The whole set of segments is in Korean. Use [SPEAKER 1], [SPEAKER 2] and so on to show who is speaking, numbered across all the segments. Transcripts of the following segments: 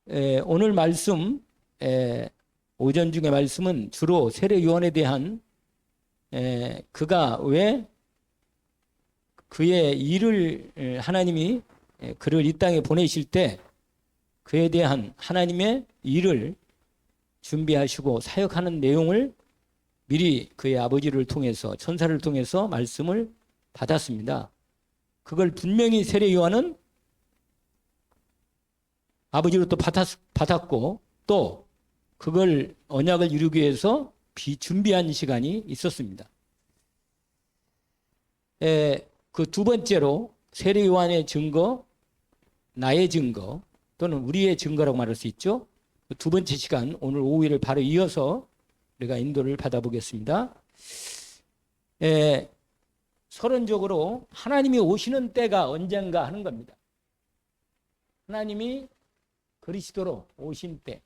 [SPEAKER 1] 오늘 말씀, 오전 중에 말씀은 주로 세례 요한에 대한 그가 왜 그의 일을 하나님이 그를 이 땅에 보내실 때 그에 대한 하나님의 일을 준비하시고 사역하는 내용을 미리 그의 아버지를 통해서 천사를 통해서 말씀을 받았습니다. 그걸 분명히 세례 요한은 아버지로부터 받았고 또 그걸 언약을 이루기 위해서 준비한 시간이 있었습니다. 그 두 번째로 세례 요한의 증거, 나의 증거 또는 우리의 증거라고 말할 수 있죠. 그 두 번째 시간 오늘 오후를 바로 이어서 우리가 인도를 받아보겠습니다. 서론적으로 하나님이 오시는 때가 언젠가 하는 겁니다. 하나님이 그리스도로 오신 때.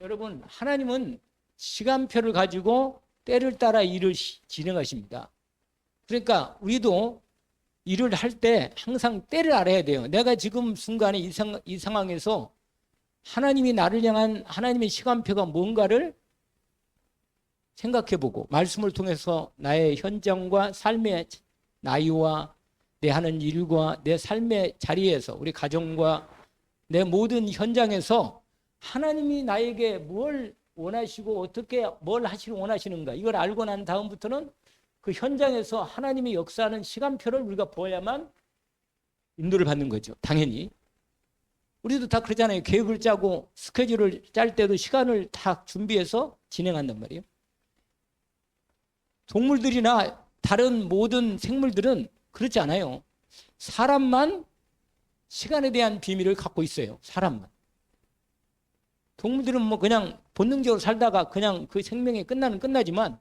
[SPEAKER 1] 여러분, 하나님은 시간표를 가지고 때를 따라 일을 진행하십니다. 그러니까 우리도 일을 할 때 항상 때를 알아야 돼요. 내가 지금 순간에 이 상황에서 하나님이 나를 향한 하나님의 시간표가 뭔가를 생각해보고 말씀을 통해서 나의 현장과 삶의 나이와 내 하는 일과 내 삶의 자리에서 우리 가정과 내 모든 현장에서 하나님이 나에게 뭘 원하시고 어떻게 뭘 하시길 원하시는가 이걸 알고 난 다음부터는 그 현장에서 하나님이 역사하는 시간표를 우리가 보아야만 인도를 받는 거죠. 당연히 우리도 다 그러잖아요. 계획을 짜고 스케줄을 짤 때도 시간을 다 준비해서 진행한단 말이에요. 동물들이나 다른 모든 생물들은 그렇지 않아요. 사람만 시간에 대한 비밀을 갖고 있어요. 사람만. 동물들은 뭐 그냥 본능적으로 살다가 그냥 그 생명이 끝나지만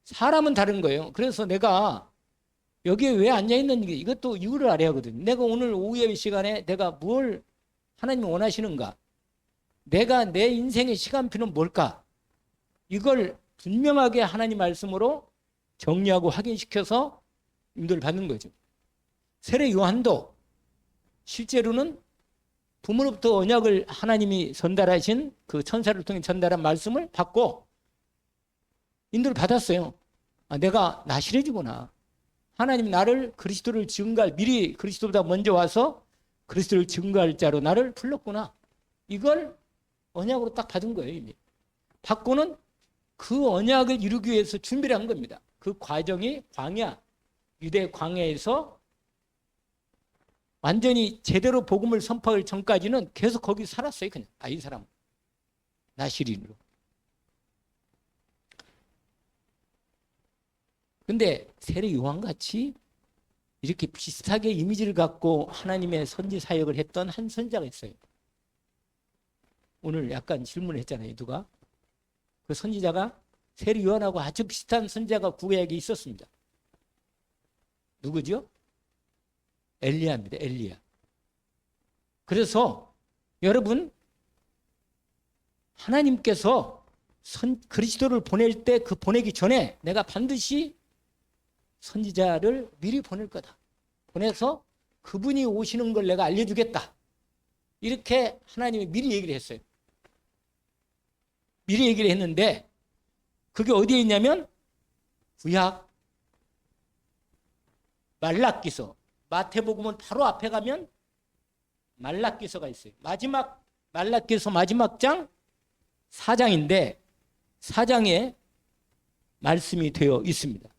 [SPEAKER 1] 사람은 다른 거예요. 그래서 내가 여기에 왜 앉아있는지 이것도 이유를 알아야 하거든요. 내가 오늘 오후의 시간에 내가 뭘 하나님이 원하시는가? 내가 내 인생의 시간표는 뭘까? 이걸 분명하게 하나님 말씀으로 정리하고 확인시켜서 인도를 받는 거죠. 세례 요한도 실제로는 부모로부터 언약을 하나님이 전달하신 그 천사를 통해 전달한 말씀을 받고 인도를 받았어요. 내가 나실해지구나. 하나님 나를 그리스도를 증거할 미리 그리스도보다 먼저 와서 그리스도를 증거할 자로 나를 불렀구나. 이걸 언약으로 딱 받은 거예요. 이미. 받고는 그 언약을 이루기 위해서 준비를 한 겁니다. 그 과정이 광야, 유대 광야에서 완전히 제대로 복음을 선포하기 전까지는 계속 거기 살았어요. 그냥 이 사람 나시린으로. 근데 세례 요한같이 이렇게 비슷하게 이미지를 갖고 하나님의 선지 사역을 했던 한 선지자가 있어요. 오늘 약간 질문을 했잖아요. 누가? 그 선지자가 세례 요한하고 아주 비슷한 선지자가 구약에 있었습니다. 누구죠? 엘리야입니다. 엘리야. 그래서 여러분 하나님께서 그리스도를 보낼 때 그 보내기 전에 내가 반드시 선지자를 미리 보낼 거다. 보내서 그분이 오시는 걸 내가 알려주겠다. 이렇게 하나님이 미리 얘기를 했어요. 미리 얘기를 했는데 그게 어디에 있냐면 구약 말라기서 마태복음은 바로 앞에 가면 말라기서가 있어요. 마지막 말라기서 마지막 장 4장인데 4장에 말씀이 되어 있습니다.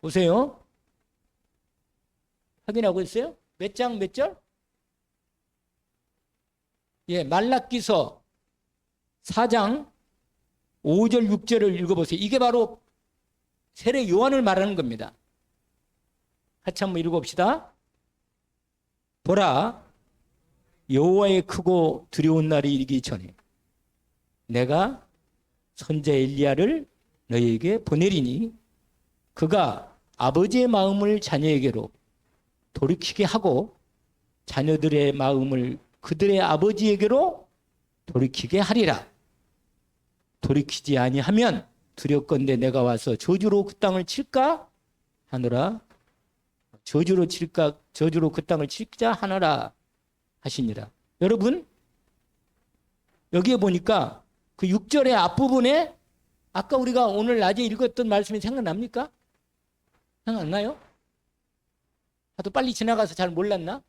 [SPEAKER 1] 보세요. 확인하고 있어요? 몇 장 몇 절? 말라기서 4장 5절 6절을 읽어보세요. 이게 바로 세례 요한을 말하는 겁니다. 같이 한번 읽어봅시다. 보라, 여호와의 크고 두려운 날이 이르기 전에 내가 선지자 엘리야를 너희에게 보내리니 그가 아버지의 마음을 자녀에게로 돌이키게 하고 자녀들의 마음을 그들의 아버지에게로 돌이키게 하리라. 돌이키지 아니하면 두렵건대 내가 와서 저주로 그 땅을 칠까 하느라. 저주로 그 땅을 칠자 하느라 하시니라. 여러분, 여기에 보니까 그 6절의 앞부분에 아까 우리가 오늘 낮에 읽었던 말씀이 생각납니까? 생각나요? 하도 빨리 지나가서 잘 몰랐나?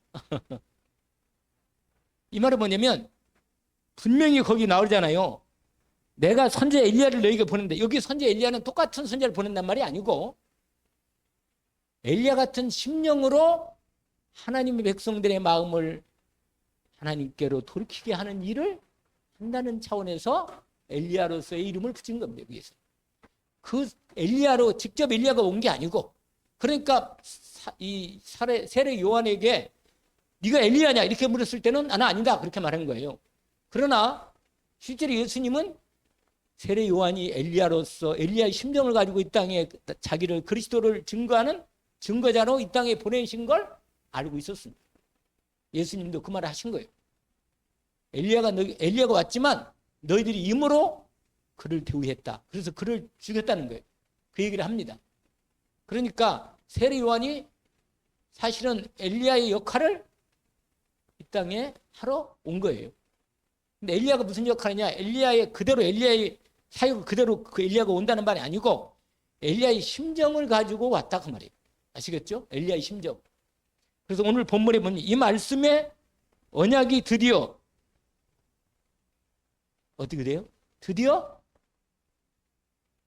[SPEAKER 1] 이 말은 뭐냐면 분명히 거기 나오잖아요. 내가 선지 엘리야를 너희에게 보낸다. 여기 선지 엘리야는 똑같은 선지자를 보낸단 말이 아니고 엘리야 같은 심령으로 하나님의 백성들의 마음을 하나님께로 돌이키게 하는 일을 한다는 차원에서 엘리야로서의 이름을 붙인 겁니다. 여기에서. 그 엘리야로 직접 엘리야가 온 게 아니고, 그러니까 이 세례 요한에게 네가 엘리야냐 이렇게 물었을 때는 나는 아니다 그렇게 말한 거예요. 그러나 실제로 예수님은 세례 요한이 엘리야로서 엘리야의 심정을 가지고 이 땅에 자기를 그리스도를 증거하는 증거자로 이 땅에 보내신 걸 알고 있었습니다. 예수님도 그 말을 하신 거예요. 엘리야가 왔지만 너희들이 임으로 그를 대우했다. 그래서 그를 죽였다는 거예요. 그 얘기를 합니다. 그러니까 세례 요한이 사실은 엘리야의 역할을 이 땅에 하러 온 거예요. 근데 엘리야가 무슨 역할이냐? 엘리야의 사역을 그대로 그 엘리야가 온다는 말이 아니고 엘리야의 심정을 가지고 왔다 그 말이에요. 아시겠죠? 엘리야의 심정. 그래서 오늘 본문에 보면 이 말씀에 언약이 드디어 어떻게 돼요? 드디어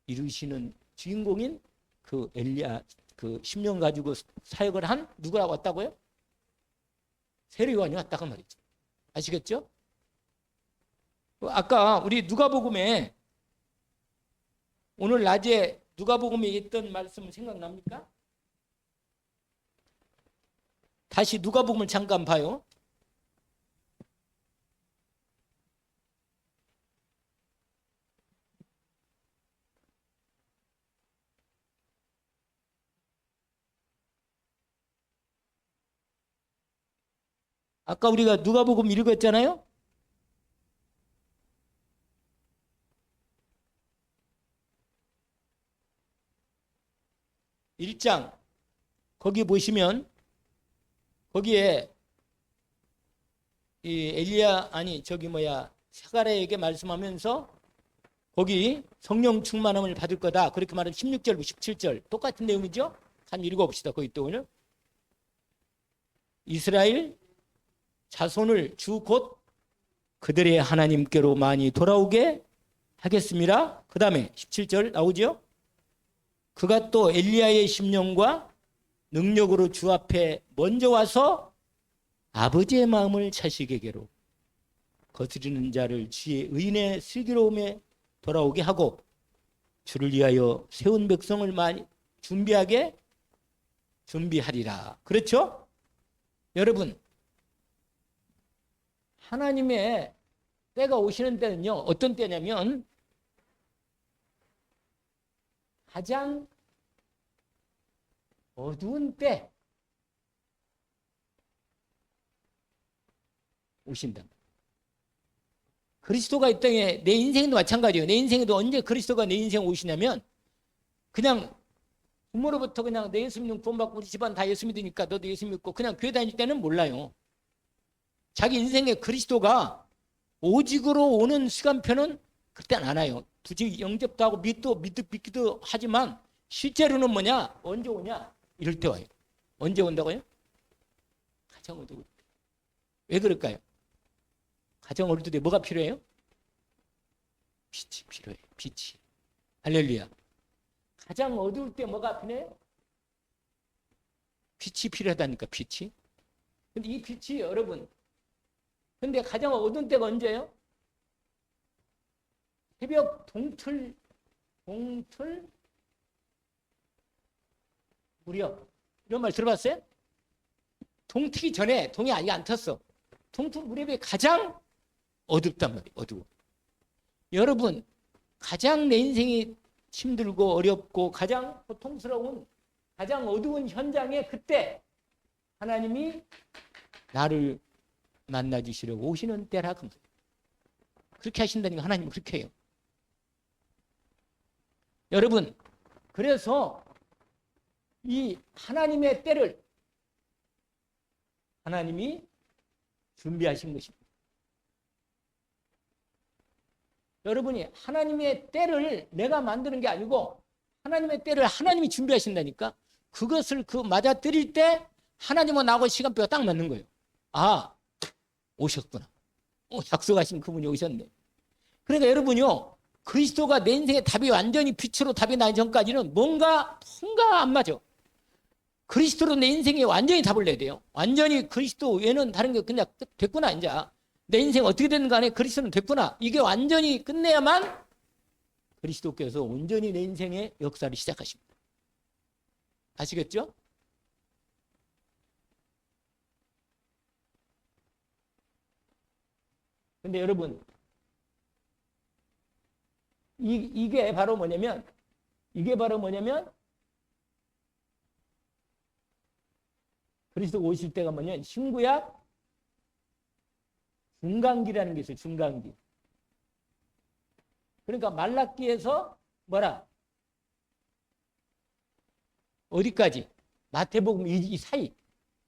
[SPEAKER 1] 이루시는 주인공인 그 엘리야 그 심령 가지고 사역을 한 누구라고 왔다고요? 세례 요한이 왔다 그 말이죠. 아시겠죠? 아까 우리 누가복음에 오늘 낮에 누가복음에 있던 말씀 생각납니까? 다시 누가복음을 잠깐 봐요. 아까 우리가 누가복음 읽었잖아요. 일장 거기 보시면 거기에 이 엘리야 스가랴에게 말씀하면서 거기 성령 충만함을 받을 거다 그렇게 말한 16절부터 17절 똑같은 내용이죠. 한번 읽어봅시다. 거기 또 오늘 이스라엘 자손을 주 곧 그들의 하나님께로 많이 돌아오게 하겠습니다. 그 다음에 17절 나오죠. 그가 또 엘리야의 심령과 능력으로 주 앞에 먼저 와서 아버지의 마음을 자식에게로 거스르는 자를 주의 의인의 슬기로움에 돌아오게 하고 주를 위하여 세운 백성을 많이 준비하리라. 그렇죠? 여러분, 하나님의 때가 오시는 때는요, 어떤 때냐면 가장 어두운 때 오신다. 그리스도가 이 땅에 내 인생도 마찬가지예요. 내 인생에도 언제 그리스도가 내 인생에 오시냐면 그냥 부모로부터 그냥 내 예수 믿는 구원받고 우리 집안 다 예수 믿으니까 너도 예수 믿고 그냥 교회 다닐 때는 몰라요. 자기 인생에 그리스도가 오직으로 오는 시간표는 그때는 안 와요. 굳이 영접도 하고 믿기도 하지만 실제로는 뭐냐? 언제 오냐? 이럴 때 와요. 언제 온다고요? 가장 어두울 때. 왜 그럴까요? 가장 어두울 때 뭐가 필요해요? 빛이 필요해요. 빛이. 할렐루야. 가장 어두울 때 뭐가 필요해요? 빛이 필요하다니까, 빛이. 근데 이 빛이 여러분, 근데 가장 어두운 때가 언제예요? 새벽 동틀 무렵. 이런 말 들어봤어요? 동 트기 전에, 동이 아직 안 텄어. 동틀 무렵이 가장 어둡단 말이에요. 어두워. 여러분, 가장 내 인생이 힘들고 어렵고 가장 고통스러운 가장 어두운 현장에 그때 하나님이 나를 만나주시려고 오시는 때라. 그렇게 하신다니까. 하나님은 그렇게 해요. 여러분, 그래서 이 하나님의 때를 하나님이 준비하신 것입니다. 여러분이 하나님의 때를 내가 만드는 게 아니고 하나님의 때를 하나님이 준비하신다니까. 그것을 맞아들일 때 하나님은 나하고 시간표가 딱 맞는 거예요. 아, 오셨구나. 약속하신 그분이 오셨네. 그러니까 여러분요, 그리스도가 내 인생의 답이 완전히 빛으로 답이 나기 전까지는 뭔가 안 맞아. 그리스도로 내 인생에 완전히 답을 내야 돼요. 완전히 그리스도 외에는 다른 게 그냥 됐구나. 이제 내 인생 어떻게 되는 간에 그리스도는 됐구나. 이게 완전히 끝내야만 그리스도께서 온전히 내 인생의 역사를 시작하십니다. 아시겠죠? 근데 여러분, 이게 바로 뭐냐면 그리스도가 오실 때가 뭐냐면 신구약 중간기라는 게 있어요. 중간기. 그러니까 말라기에서 뭐라? 어디까지? 마태복음 이 사이.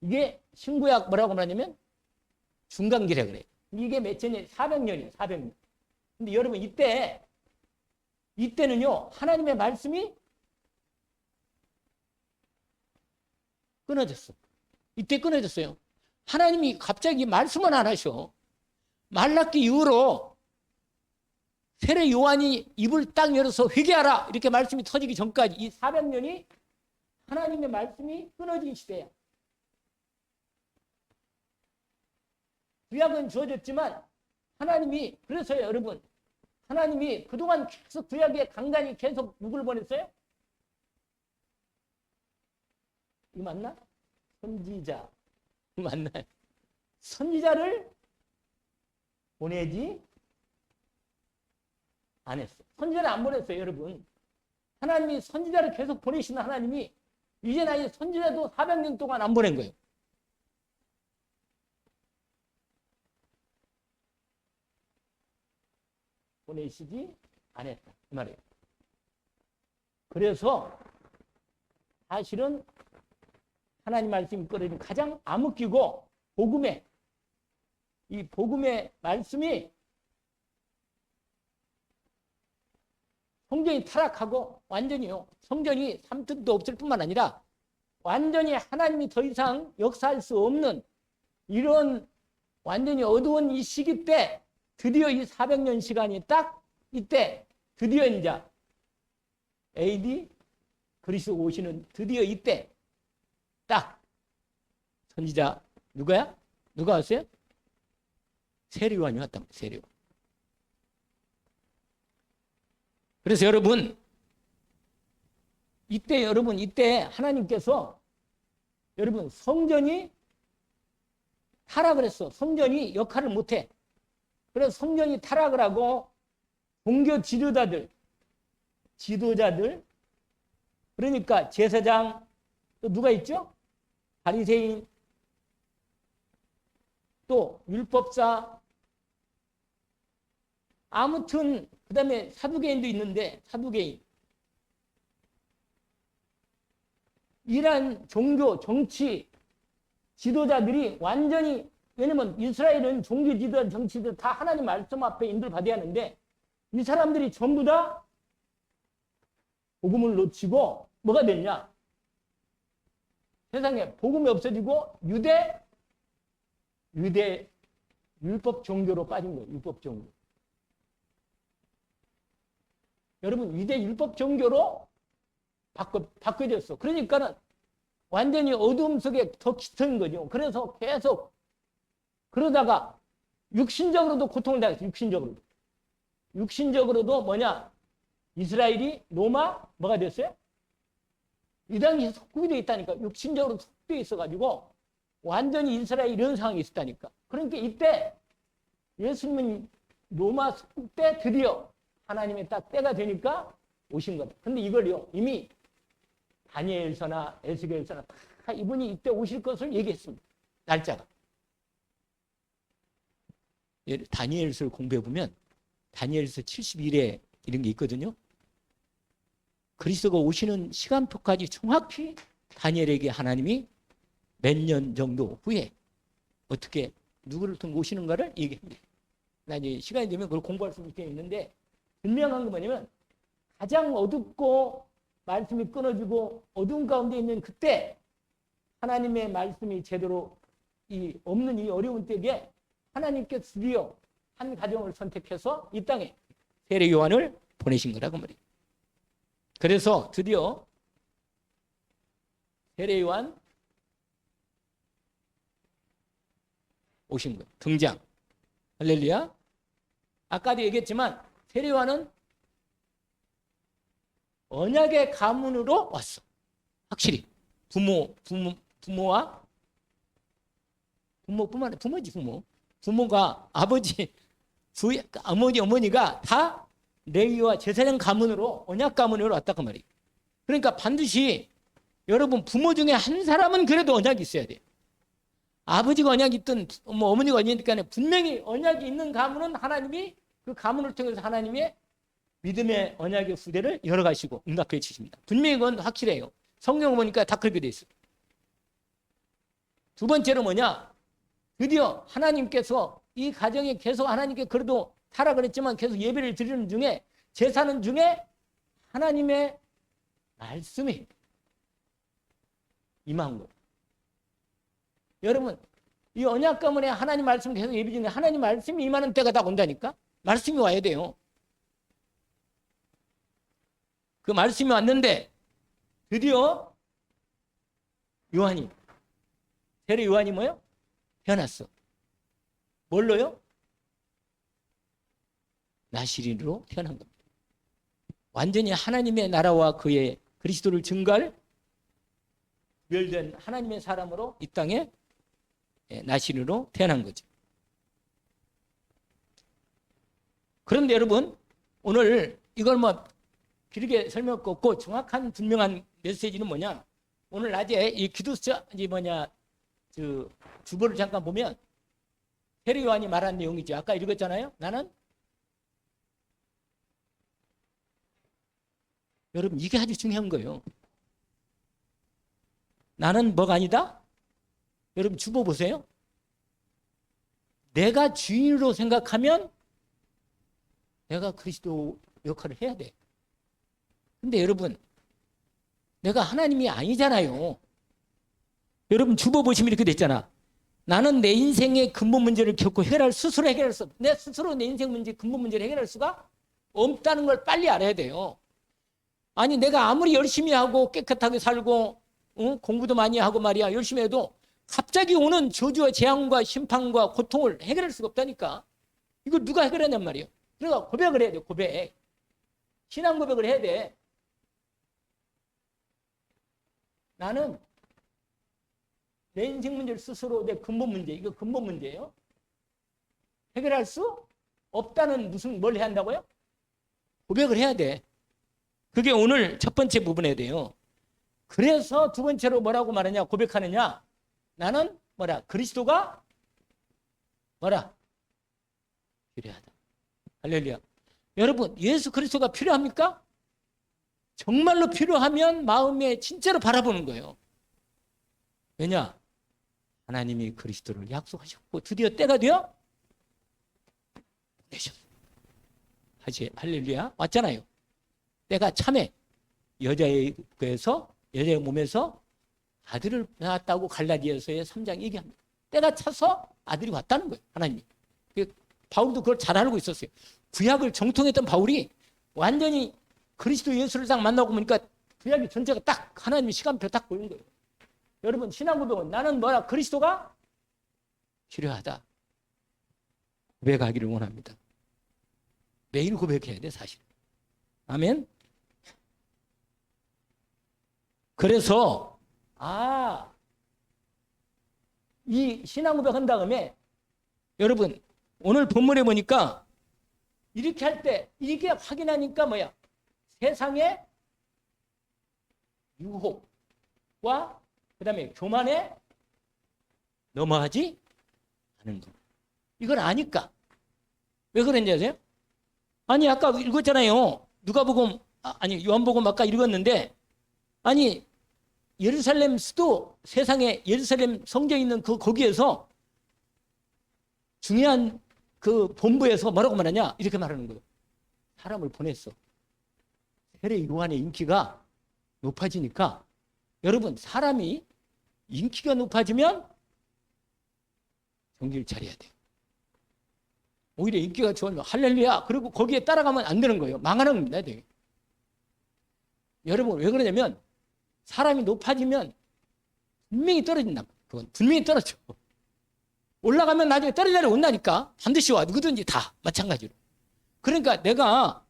[SPEAKER 1] 이게 신구약 뭐라고 말하냐면 중간기라 그래요. 이게 몇 년이에요? 400년이에요. 400년. 근데 여러분 이때는요, 하나님의 말씀이 끊어졌어. 이때 끊어졌어요. 하나님이 갑자기 말씀은 안 하셔. 말라기 이후로 세례 요한이 입을 딱 열어서 회개하라 이렇게 말씀이 터지기 전까지 이 400년이 하나님의 말씀이 끊어진 시대야. 구약은 주어졌지만 하나님이, 그래서요 여러분, 하나님이 그동안 계속 구약에 간간히 계속 누굴 보냈어요? 이거 맞나? 선지자. 맞나요? 선지자를 보내지 안 했어. 선지자를 안 보냈어요, 여러분. 하나님이 선지자를 계속 보내시는 하나님이 이제 나 선지자도 400년 동안 안 보낸 거예요. 보내시지 않았다. 그 말이에요. 그래서 사실은 하나님 말씀이 끌어진 가장 암흑기고 이 복음의 말씀이 성전이 타락하고 완전히요. 성전이 삼튼도 없을 뿐만 아니라 완전히 하나님이 더 이상 역사할 수 없는 이런 완전히 어두운 이 시기 때 드디어 이 400년 시간이 딱 이때 드디어 이제 AD 그리스도 오시는 드디어 이때 딱 선지자 누가 왔어요? 세례요한이 왔단 말이에요. 세례요한. 그래서 여러분 이때 하나님께서 여러분 성전이 타락을 했어. 성전이 역할을 못해. 그래서 성전이 타락을 하고 종교 지도자들 그러니까 제사장 또 누가 있죠? 바리새인 또 율법사 아무튼 그다음에 사두개인도 있는데 사두개인 이란 종교 정치 지도자들이 완전히 왜냐면 이스라엘은 종교 지도자 정치들 다 하나님 말씀 앞에 인도를 받아야 하는데 이 사람들이 전부 다 복음을 놓치고 뭐가 됐냐? 세상에 복음이 없어지고 유대 율법 종교로 빠진 거예요. 율법 종교. 여러분 유대 율법 종교로 바꿔졌어. 그러니까는 완전히 어두움 속에 더 깃든 거죠. 그래서 계속 그러다가 육신적으로도 고통을 당했어. 육신적으로도 뭐냐? 이스라엘이 로마 뭐가 됐어요? 이 당시 속국이 되어 있다니까. 육신적으로 속국되어 있어가지고 완전히 이스라엘 이런 상황이 있었다니까. 그러니까 이때 예수님은 로마 속국 때 드디어 하나님의 딱 때가 되니까 오신 거다. 근데 이걸요 이미 다니엘서나 에스겔서나 다 이분이 이때 오실 것을 얘기했습니다. 날짜가. 다니엘서를 공부해 보면 다니엘서 71회 이런 게 있거든요. 그리스도가 오시는 시간표까지 정확히 다니엘에게 하나님이 몇 년 정도 후에 어떻게 누구를 통해 오시는가를 얘기합니다. 나 이제 시간이 되면 그걸 공부할 수 있는데 분명한 건 뭐냐면 가장 어둡고 말씀이 끊어지고 어두운 가운데 있는 그때 하나님의 말씀이 제대로 없는 이 어려운 때에 하나님께 드디어 한 가정을 선택해서 이 땅에 세례 요한을 보내신 거라고 말이에요. 그래서 드디어 세례 요한 오신 거예요. 등장. 할렐루야. 아까도 얘기했지만 세례 요한은 언약의 가문으로 왔어. 확실히 부모와 부모뿐만 아니라 부모가 아버지 어머니가 다 레위와 제사장 가문으로 언약 가문으로 왔다고 말이에요. 그러니까 반드시 여러분 부모 중에 한 사람은 그래도 언약이 있어야 돼요. 아버지가 언약이 있든 어머니가 언약이 있든 분명히 언약이 있는 가문은 하나님이 그 가문을 통해서 하나님의 믿음의 언약의 후대를 열어가시고 응답해 주십니다. 분명히 그건 확실해요. 성경을 보니까 다 그렇게 돼 있어요. 두 번째로 뭐냐? 드디어 하나님께서 이 가정에 계속 하나님께 그래도 타라 그랬지만 계속 예배를 드리는 중에 제사는 중에 하나님의 말씀이 임한 거예요. 여러분 이 언약 가문에 하나님 말씀 계속 예배 중에 하나님 말씀이 임하는 때가 다 온다니까. 말씀이 와야 돼요. 그 말씀이 왔는데 드디어 요한이 세례 요한이 뭐요? 태어났어. 뭘로요? 나시린으로 태어난 겁니다. 완전히 하나님의 나라와 그의 그리스도를 증거할 멸된 하나님의 사람으로 이 땅에 나시린으로 태어난 거죠. 그런데 여러분 오늘 이걸 길게 설명 없고 정확한 분명한 메시지는 뭐냐? 오늘 낮에 이 기도서 주보를 잠깐 보면 세례 요한이 말한 내용이죠. 아까 읽었잖아요. 나는 여러분 이게 아주 중요한 거예요. 나는 뭐가 아니다? 여러분 주보 보세요. 내가 주인으로 생각하면 내가 그리스도 역할을 해야 돼. 근데 여러분 내가 하나님이 아니잖아요. 여러분 주보 보시면 이렇게 됐잖아. 나는 내 인생의 근본 문제를 겪고 스스로 해결할 수 없어. 내 스스로 내 인생 문제 근본 문제를 해결할 수가 없다는 걸 빨리 알아야 돼요. 아니 내가 아무리 열심히 하고 깨끗하게 살고 공부도 많이 하고 말이야 열심히 해도 갑자기 오는 저주와 재앙과 심판과 고통을 해결할 수가 없다니까. 이걸 누가 해결하냔 말이에요. 그러니까 고백을 해야 돼. 고백. 신앙 고백을 해야 돼. 나는 내 인생 문제를 스스로 내 근본 문제, 이거 근본 문제예요. 해결할 수 없다는 뭘 해야 한다고요? 고백을 해야 돼. 그게 오늘 첫 번째 부분에 돼요. 그래서 두 번째로 뭐라고 말하냐? 고백하느냐? 나는 그리스도가 필요하다. 할렐루야. 여러분 예수 그리스도가 필요합니까? 정말로 필요하면 마음에 진짜로 바라보는 거예요. 왜냐? 하나님이 그리스도를 약속하셨고 드디어 때가 되어 보내셨어요. 할렐루야. 왔잖아요. 때가 참에 여자의 몸에서 아들을 낳았다고 갈라디아서의 3장 얘기합니다. 때가 차서 아들이 왔다는 거예요. 하나님이. 바울도 그걸 잘 알고 있었어요. 구약을 정통했던 바울이 완전히 그리스도 예수를 딱 만나고 보니까 구약의 전체가 딱 하나님의 시간표 딱 보이는 거예요. 여러분 신앙 고백은 나는 그리스도가 필요하다. 고백하기를 원합니다. 매일 고백해야 돼 사실. 아멘. 그래서 이 신앙 고백한 다음에 여러분 오늘 본문에 보니까 이렇게 할 때 이게 확인하니까 세상의 유혹과 그다음에 교만에 넘어가지 않은 것. 이걸 아니까. 왜 그런지 아세요? 아니 아까 읽었잖아요. 누가복음 아니 요한복음 아까 읽었는데 아니 예루살렘 수도 세상에 예루살렘 성경에 있는 거기에서 중요한 그 본부에서 뭐라고 말하냐 이렇게 말하는 거예요. 사람을 보냈어. 세례 요한의 인기가 높아지니까 여러분 사람이 인기가 높아지면 정신을 차려야 돼요. 오히려 인기가 좋으면 할렐루야 그리고 거기에 따라가면 안 되는 거예요. 망하는 겁니다. 되게. 여러분 왜 그러냐면 사람이 높아지면 분명히 떨어진다. 그건 분명히 떨어져. 올라가면 나중에 떨어지려 온다니까. 반드시 와. 누구든지 다 마찬가지로. 그러니까 내가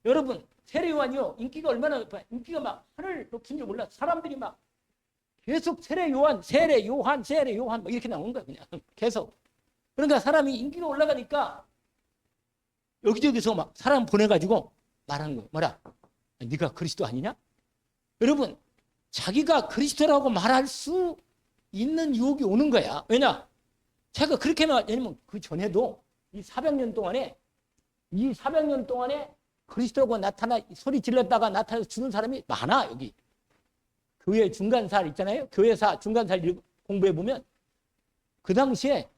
[SPEAKER 1] 여러분 세례 요한이요 인기가 얼마나 높아. 인기가 막 하늘 높은 줄 몰라. 사람들이 막 계속 세례 요한 뭐 이렇게 나오는 거야 그냥 계속. 그러니까 사람이 인기가 올라가니까 여기저기서 막 사람 보내가지고 말하는 거예요. 뭐라? 네가 그리스도 아니냐? 여러분 자기가 그리스도라고 말할 수 있는 유혹이 오는 거야. 왜냐? 제가 그렇게 왜냐면 그 전에도 이 400년 동안에 그리스도라고 소리 질렀다가 나타나서 죽는 사람이 많아. 여기 교회 중간살 있잖아요. 교회사 중간살 공부해 보면 그 당시에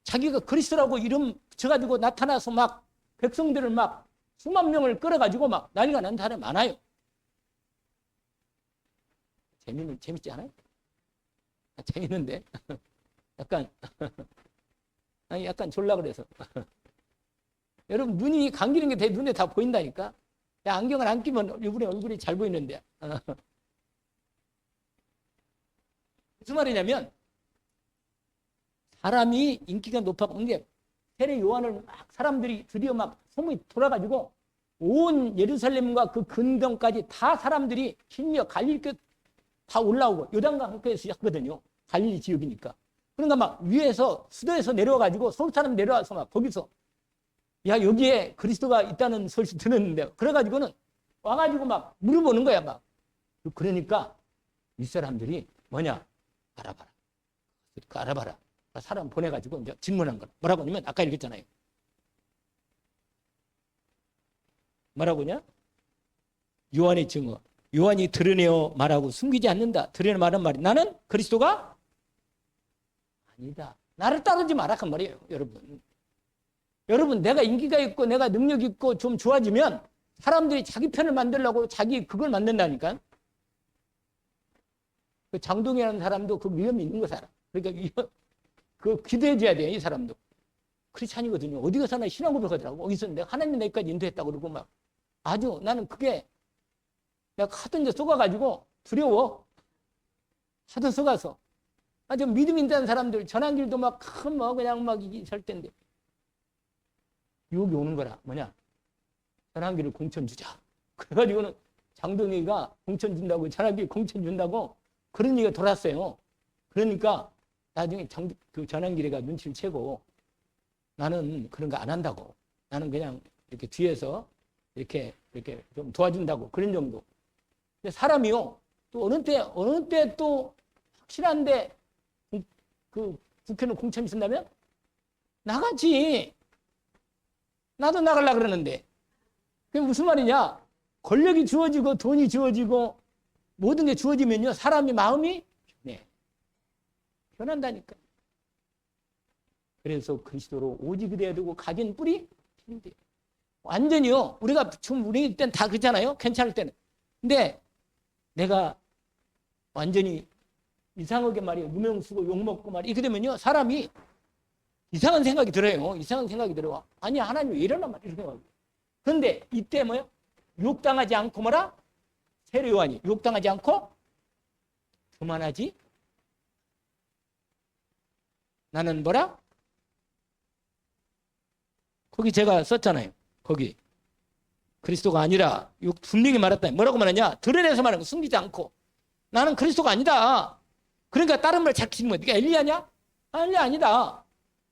[SPEAKER 1] 자기가 그리스도라고 이름 붙여가지고 나타나서 막 백성들을 막 수만 명을 끌어가지고 막 난리가 난 사람이 많아요. 재밌지 않아요? 재밌는데 약간 졸라 그래서 여러분 눈이 감기는 게 눈에 다 보인다니까. 야, 안경을 안 끼면 이분의 얼굴이 잘 보이는데 무슨 말이냐면 사람이 인기가 높아온 게 세례 요한을 막 사람들이 드디어 막 소문이 돌아가지고 온 예루살렘과 그 근동까지 다 사람들이 심지어 갈릴리 다 올라오고 요단강 한가에서 했거든요. 갈릴리 지역이니까. 그러니까 막 위에서 수도에서 내려와가지고 서울 사람 내려와서 막 거기서 야 여기에 그리스도가 있다는 소식 들었는데 그래가지고는 와가지고 막 물어보는 거야 막. 그러니까 이 사람들이 뭐냐 알아봐라. 사람 보내가지고 이제 질문한 거라. 뭐라고 하냐면 아까 읽었잖아요. 뭐라고 하냐? 요한의 증거. 요한이 드러내어 말하고 숨기지 않는다. 드러내어 말한 말이 나는 그리스도가 아니다. 나를 따르지 마라 그 말이에요. 여러분 내가 인기가 있고 내가 능력 있고 좀 좋아지면 사람들이 자기 편을 만들려고 자기 그걸 만든다니까. 그 장동이라는 사람도 그 위험이 있는 거 살아. 그러니까 그 기대해줘야 돼, 이 사람도. 크리스찬이거든요. 어디 가서나 신앙 고백하더라고. 어디서 내가 하나님 내까지 인도했다고 그러고 막 아주 나는 그게 내가 하도 속아가지고 두려워. 하도 속아서. 아주 믿음 있는 사람들 전환길도 막 큰 그냥 막 살 텐데 유혹이 오는 거라. 뭐냐? 전환길을 공천 주자. 그래가지고는 장동희가 공천 준다고 전환길 공천 준다고 그런 얘기가 돌았어요. 그러니까 나중에 그 전환길이가 눈치를 채고 나는 그런 거 안 한다고. 나는 그냥 이렇게 뒤에서 이렇게 좀 도와준다고 그런 정도. 근데 사람이요 또 어느 때 또 확실한데 그 국회는 공천이 쓴다면 나가지. 나도 나가려고 그러는데 그게 무슨 말이냐? 권력이 주어지고 돈이 주어지고 모든 게 주어지면요 사람이 마음이 변한다니까. 그래서 그리스도로 오직 되어야 되고 각인 뿌리 필요해요. 완전히요. 우리가 지금 우리 때는 다 그렇잖아요. 괜찮을 때는. 근데 내가 완전히 이상하게 말이에요. 누명 쓰고 욕 먹고 말이에요. 이렇게 되면요 사람이 이상한 생각이 들어요. 이상한 생각이 들어와. 아니 하나님 왜 이러나 말이야. 이렇게 생각하고. 그런데 이때 뭐요? 욕당하지 않고 뭐라? 세례 요한이 욕당하지 않고 그만하지. 나는 뭐라? 거기 제가 썼잖아요. 거기 그리스도가 아니라 분명히 말했다. 뭐라고 말하냐? 드러내서 말하는 거 숨기지 않고 나는 그리스도가 아니다. 그러니까 다른 말 찾기는 거야. 네가 엘리야냐? 엘리야 아니다.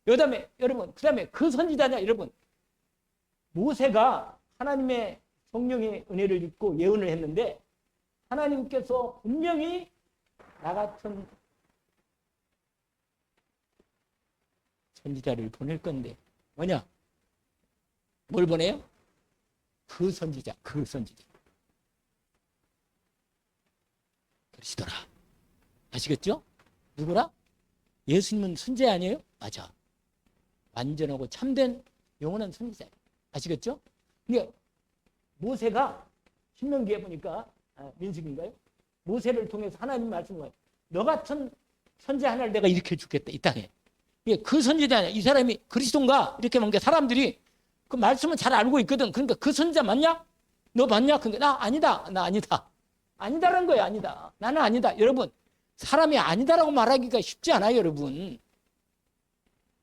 [SPEAKER 1] 여러분 그다음에 그 선지자냐? 여러분 모세가 하나님의 성령의 은혜를 입고 예언을 했는데 하나님께서 분명히 나 같은 선지자를 보낼 건데 뭐냐? 뭘 보내요? 그 선지자, 그 선지자. 그리스도라. 아시겠죠? 누구라? 예수님은 선지자 아니에요? 맞아. 완전하고 참된 영원한 선지자. 아시겠죠? 근데 모세가 신명기에 보니까 민수기인가요? 모세를 통해서 하나님 말씀을 너 같은 선지자 하나를 내가 일으켜 주겠다 이 땅에. 그 선지자 아니야. 이 사람이 그리스도인가? 이렇게 보니까 사람들이 그 말씀은 잘 알고 있거든. 그러니까 그 선지자 맞냐? 너 맞냐? 그러니까 나 아니다. 나 아니다. 아니다라는 거야. 아니다. 나는 아니다. 여러분 사람이 아니다라고 말하기가 쉽지 않아요. 여러분.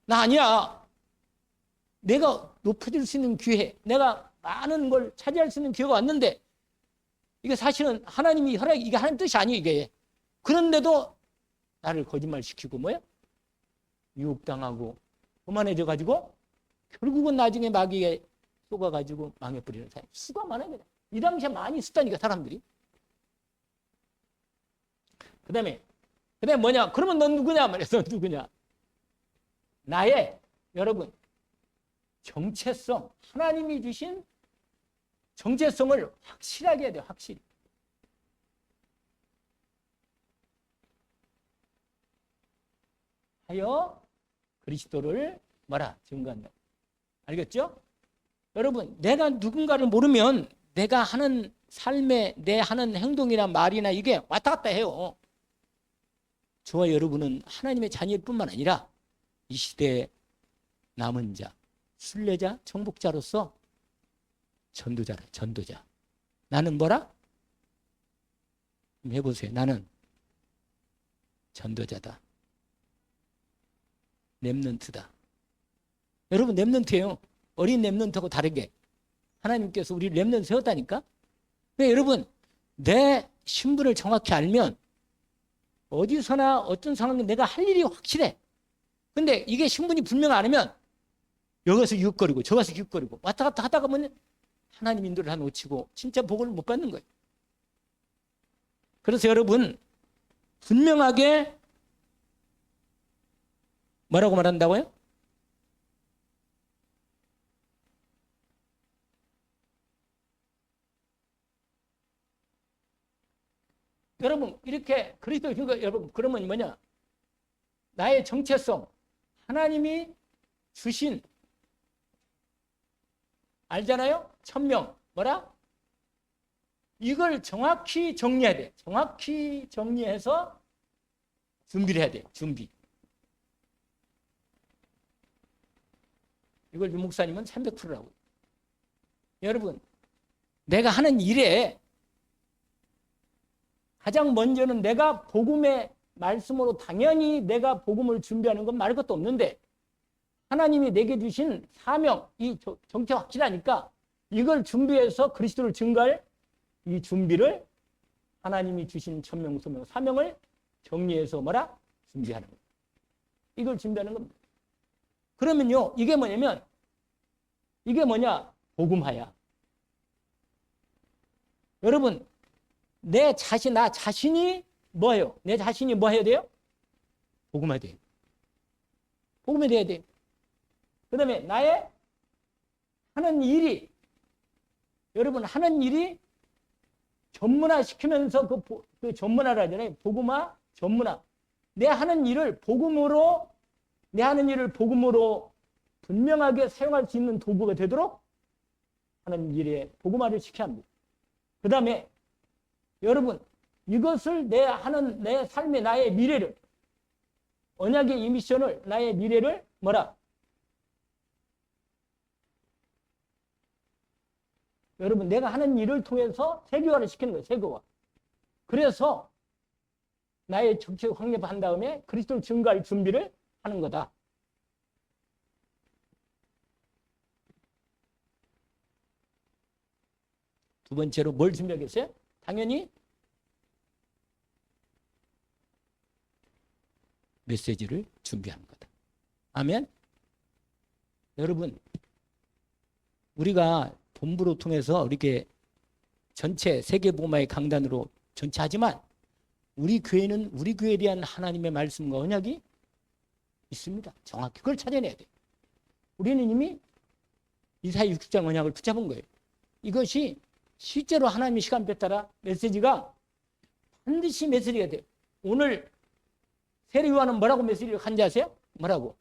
[SPEAKER 1] 나 아니야. 내가 높아질 수 있는 기회, 내가 많은 걸 차지할 수 있는 기회가 왔는데 이게 사실은 하나님이 이게 하나님 뜻이 아니에요. 이게. 그런데도 나를 거짓말시키고 뭐야? 유혹당하고 오만해져 가지고 결국은 나중에 마귀에 속아가지고 망해버리는 사람 수가 많아요. 이 당시에 많이 있었다니까 사람들이. 그다음에 뭐냐? 그러면 넌 누구냐 말이야. 넌 누구냐? 나의 여러분 정체성, 하나님이 주신 정체성을 확실하게 해야 돼요. 확실히. 하여 그리스도를 뭐라? 증거한다. 알겠죠? 여러분 내가 누군가를 모르면 내가 하는 삶에 내 하는 행동이나 말이나 이게 왔다 갔다 해요. 저와 여러분은 하나님의 자녀일 뿐만 아니라 이 시대의 남은 자, 순례자, 정복자로서 전도자라. 전도자. 나는 뭐라? 해보세요. 나는 전도자다. 렘넌트다. 여러분 렘넌트예요. 어린 렘넌트하고 다르게 하나님께서 우리 렘넌트 세웠다니까. 근데 여러분 내 신분을 정확히 알면 어디서나 어떤 상황에 내가 할 일이 확실해. 근데 이게 신분이 분명 않으면 여기서 기웃거리고 저기서 기웃거리고 왔다 갔다 하다가 보면 하나님 인도를 다 놓치고 진짜 복을 못 받는 거예요. 그래서 여러분 분명하게 뭐라고 말한다고요? 여러분 이렇게 그리스도 여러분 그러면 뭐냐? 나의 정체성 하나님이 주신 알잖아요? 천명 뭐라? 이걸 정확히 정리해야 돼. 정확히 정리해서 준비를 해야 돼. 준비. 이걸 윤 목사님은 300%라고. 여러분 내가 하는 일에 가장 먼저는 내가 복음의 말씀으로 당연히 내가 복음을 준비하는 건 말할 것도 없는데 하나님이 내게 주신 사명, 이 정체 확실하니까 이걸 준비해서 그리스도를 증거할 이 준비를 하나님이 주신 천명, 소명, 사명을 정리해서 뭐라? 준비하는 거예요. 이걸 준비하는 겁니다. 그러면요, 이게 뭐냐면 이게 뭐냐? 복음화야. 여러분 내 자신, 나 자신이 뭐예요? 내 자신이 뭐 해야 돼요? 복음화 돼요. 복음화 돼야 돼요. 그 다음에 나의 하는 일이 여러분 하는 일이 전문화 시키면서 그 전문화를 하잖아요. 복음화, 전문화. 내 하는 일을 복음으로 분명하게 사용할 수 있는 도구가 되도록 하는 일에 복음화를 시켜야 합니다. 그 다음에 여러분 이것을 내 삶의 나의 미래를 언약의 이 미션을 나의 미래를 뭐라? 여러분 내가 하는 일을 통해서 세계화를 시키는 거예요. 세계화. 그래서 나의 정체를 확립한 다음에 그리스도를 증거할 준비를 하는 거다. 두 번째로 뭘 준비하겠어요? 당연히 메시지를 준비하는 거다. 아멘? 여러분 우리가 본부로 통해서 이렇게 전체 세계복음화의 강단으로 전체하지만 우리 교회는 우리 교회에 대한 하나님의 말씀과 언약이 있습니다. 정확히 그걸 찾아내야 돼요. 우리는 이미 이사야 60장 언약을 붙잡은 거예요. 이것이 실제로 하나님의 시간표에 따라 메시지가 반드시 메시지가 돼요. 오늘 세례요한은 뭐라고 메시지를 한지 아세요? 뭐라고?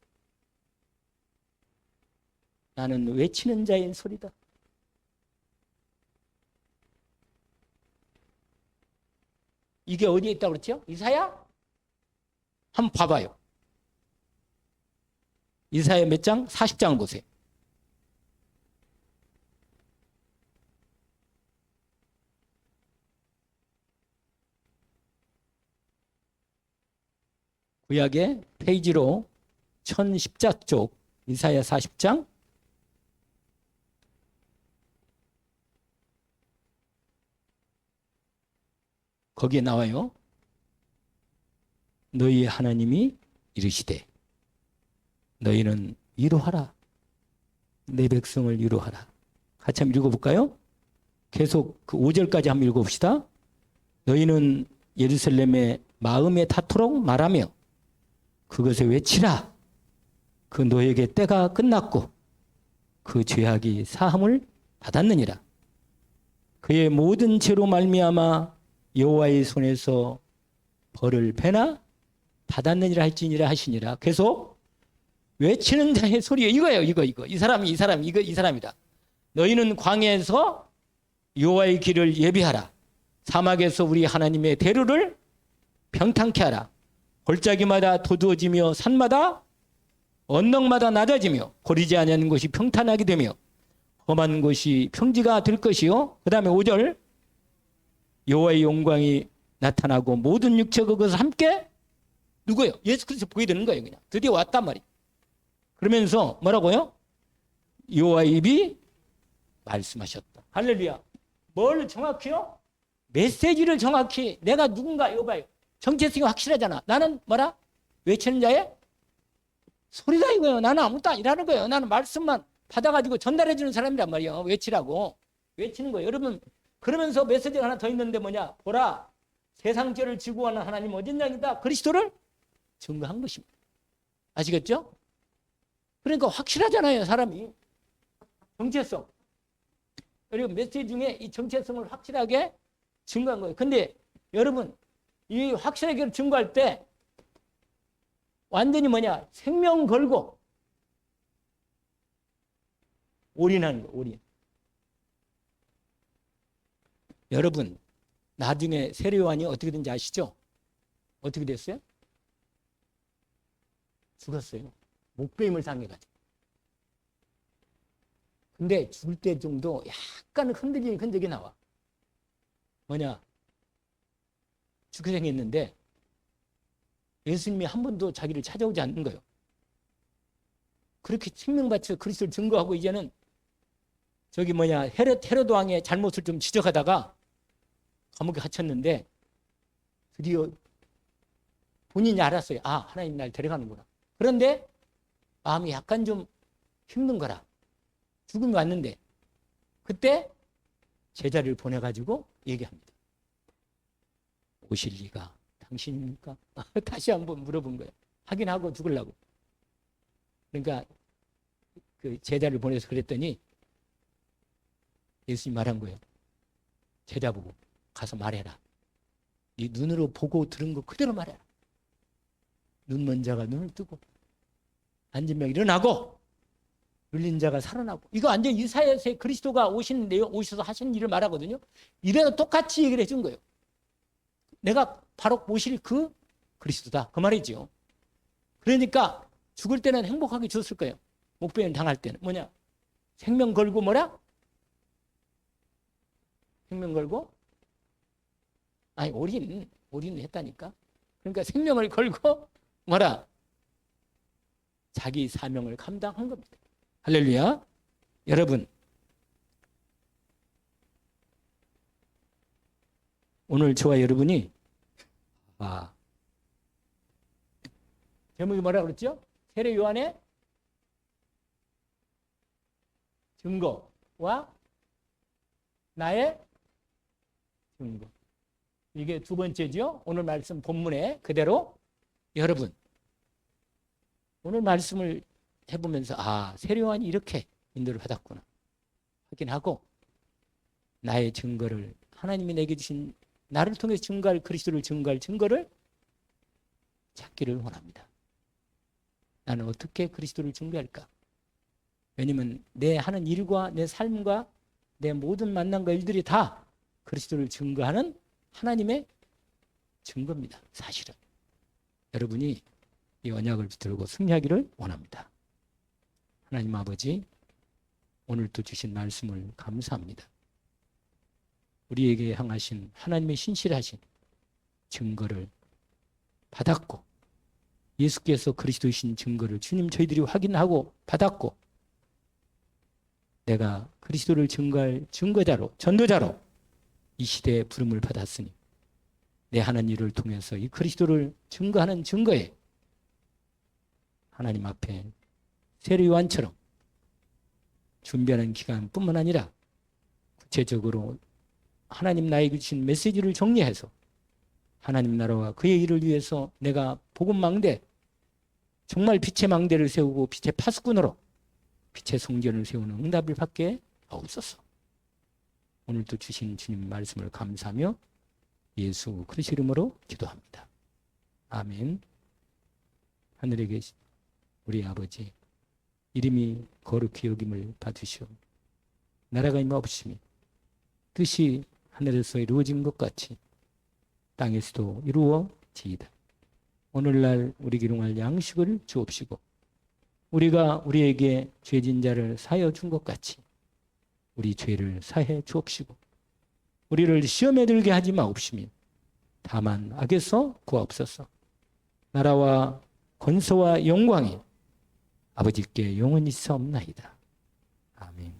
[SPEAKER 1] 나는 외치는 자의 소리다. 이게 어디에 있다고 그랬죠? 이사야? 한번 봐봐요. 이사야 몇 장? 40장을 보세요. 구약의 페이지로 1014쪽 이사야 40장 거기에 나와요. 너희 하나님이 이르시되 너희는 위로하라. 내 백성을 위로하라. 같이 한번 읽어볼까요? 계속 그 5절까지 한번 읽어봅시다. 너희는 예루살렘의 마음에 닿도록 말하며 그것에 외치라. 그 너에게 때가 끝났고 그 죄악이 사함을 받았느니라. 그의 모든 죄로 말미암아 여호와의 손에서 벌을 배나 받았느니라 할지니라 하시니라. 계속 외치는 자의 소리에 이거예요. 이거 이 사람이다. 너희는 광야에서 여호와의 길을 예비하라. 사막에서 우리 하나님의 대루를 평탄케 하라. 골짜기마다 도두어지며 산마다 언덕마다 낮아지며 고리지 아니하는 곳이 평탄하게 되며 험한 곳이 평지가 될 것이요. 그 다음에 5절 여호와의 영광이 나타나고 모든 육체가 그것을 함께 누구예요? 예수 그리스도 보게 되는 거예요. 그냥 드디어 왔단 말이에요. 그러면서 뭐라고요? 여호와의 입이 말씀하셨다. 할렐루야. 뭘 정확히요? 메시지를 정확히 내가 누군가 이거 봐요. 정체성이 확실하잖아. 나는 뭐라? 외치는 자의 소리다 이거예요. 나는 아무것도 아니라는 거예요. 나는 말씀만 받아가지고 전달해 주는 사람이란 말이에요. 외치라고. 외치는 거예요. 여러분 그러면서 메시지가 하나 더 있는데 뭐냐? 보라. 세상 죄를 지고 가는 하나님 어딨냐니다 그리스도를 증거한 것입니다. 아시겠죠? 그러니까 확실하잖아요. 사람이. 정체성. 그리고 메시지 중에 이 정체성을 확실하게 증거한 거예요. 근데 여러분 이 확실하게 증거할 때 완전히 뭐냐? 생명 걸고 올인하는 거, 올인. 여러분 나중에 세례요한이 어떻게 된지 아시죠? 어떻게 됐어요? 죽었어요. 목베임을 당해가지고. 근데 죽을 때 정도 약간 흔들리는 흔적이 나와. 뭐냐? 죽게 생겼는데 예수님이 한 번도 자기를 찾아오지 않는 거예요. 그렇게 생명 바쳐 그리스도를 증거하고 이제는 저기 뭐냐 헤롯 왕의 잘못을 좀 지적하다가 감옥에 갇혔는데 드디어 본인이 알았어요. 아, 하나님 날 데려가는구나. 그런데 마음이 약간 좀 힘든 거라. 죽음이 왔는데 그때 제자를 보내가지고 얘기합니다. 오실 리가 당신입니까? 다시 한번 물어본 거예요. 확인하고 죽으려고. 그러니까 그 제자를 보내서 그랬더니 예수님이 말한 거예요. 제자 보고 가서 말해라. 네 눈으로 보고 들은 거 그대로 말해라. 눈 먼 자가 눈을 뜨고 앉은 명 일어나고 눌린 자가 살아나고. 이거 완전 이사야서의 그리스도가 오셔서 하신 일을 말하거든요. 이래서 똑같이 얘기를 해준 거예요. 내가 바로 오실 그 그리스도다. 그 말이죠. 그러니까 죽을 때는 행복하게 죽었을 거예요. 목배임 당할 때는. 뭐냐? 생명 걸고 뭐라? 생명 걸고? 아니, 올인 했다니까. 그러니까 생명을 걸고 뭐라? 자기 사명을 감당한 겁니다. 할렐루야. 여러분, 오늘 저와 여러분이 제목이 뭐라 그랬죠? 세례 요한의 증거와 나의 증거. 이게 두 번째죠. 오늘 말씀 본문에 그대로. 여러분, 오늘 말씀을 해보면서 세례 요한이 이렇게 인도를 받았구나 확인하고 나의 증거를, 하나님이 내게 주신 나를 통해서 증거할 그리스도를 증거할 증거를 찾기를 원합니다. 나는 어떻게 그리스도를 증거할까? 왜냐면 내 하는 일과 내 삶과 내 모든 만남과 일들이 다 그리스도를 증거하는 하나님의 증거입니다. 사실은. 여러분이 이 언약을 붙들고 승리하기를 원합니다. 하나님 아버지, 오늘도 주신 말씀을 감사합니다. 우리에게 향하신 하나님의 신실하신 증거를 받았고, 예수께서 그리스도이신 증거를 주님 저희들이 확인하고 받았고, 내가 그리스도를 증거할 증거자로, 전도자로 이 시대에 부름을 받았으니 내 하는 일을 통해서 이 그리스도를 증거하는 증거에 하나님 앞에 세례요한처럼 준비하는 기간뿐만 아니라 구체적으로 하나님 나에게 주신 메시지를 정리해서 하나님 나라와 그의 일을 위해서 내가 복음 망대, 정말 빛의 망대를 세우고 빛의 파수꾼으로 빛의 성전을 세우는 응답을 받게 하옵소서. 오늘도 주신 주님 말씀을 감사하며 예수 그리스도 이름으로 기도합니다. 아멘. 하늘에 계신 우리 아버지, 이름이 거룩히 여김을 받으시오. 나라가 임하옵시며 뜻이 하늘에서 이루어진 것 같이 땅에서도 이루어지이다. 오늘날 우리 기용할 양식을 주옵시고 우리가 우리에게 죄진 자를 사하여 준 것 같이 우리 죄를 사해 주옵시고 우리를 시험에 들게 하지 마옵시며 다만 악에서 구하옵소서. 나라와 권세와 영광이 아버지께 영원히 있사옵나이다. 아멘.